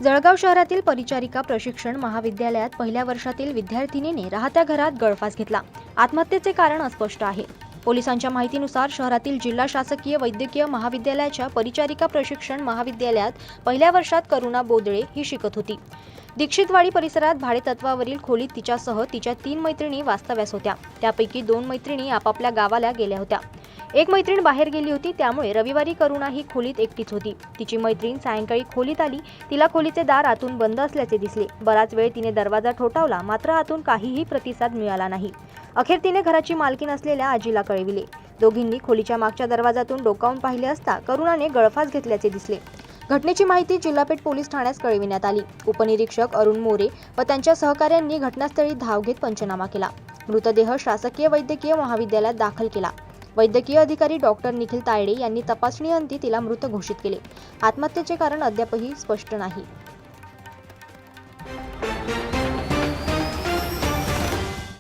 जळगाव शहरातील परिचारिका प्रशिक्षण महाविद्यालयात पहिल्या वर्षातील विद्यार्थिनीने राहत्या घरात गळफास घेतला। आत्महत्येचे कारण अस्पष्ट आहे। पोलिसांच्या माहितीनुसार शहरातील जिल्हा शासकीय वैद्यकीय महाविद्यालयाच्या परिचारिका प्रशिक्षण महाविद्यालयात पहिल्या वर्षात करुणा बोदळे ही शिकत होती। दीक्षितवाडी परिसरात भाडेतत्वावरील खोलीत तिच्यासह तिच्या 3 मैत्रिणी वास्तव्यास होत्या। त्यापैकी 2 मैत्रिणी आपापल्या गावाला गेल्या होत्या। एक मैत्रीण बाहेर गेली होती, त्यामुळे रविवारी करुणा ही खोलीत एकटीच होती। तिची मैत्रीण सायंकाळी खोलीत आली। तिला खोलीचे दार आतून बंद असल्याचे दिसले। बराच वेळ तिने दरवाजा ठोठावला, मात्र आतून काहीही प्रतिसाद मिळाला नाही। अखेर तिने घराची मालकीण असलेल्या आजीला कळविले। दोघींनी खोलीच्या मागच्या दरवाजातून डोकावून पाहिले असता करुणाने गळफास घेतल्याचे दिसले। घटनेची माहिती जिल्हापेठ पोलीस ठाण्यास कळविण्यात आली। उपनिरीक्षक अरुण मोरे व त्यांच्या सहकाऱ्यांनी घटनास्थळी धाव घेत पंचनामा केला। मृतदेह शासकीय वैद्यकीय महाविद्यालयात दाखल केला। वैद्यकीय अधिकारी डॉक्टर निखिल तायडे यांनी तपासणीअंती तिला मृत घोषित केले। आत्महत्येचे कारण अद्यापही स्पष्ट नाही।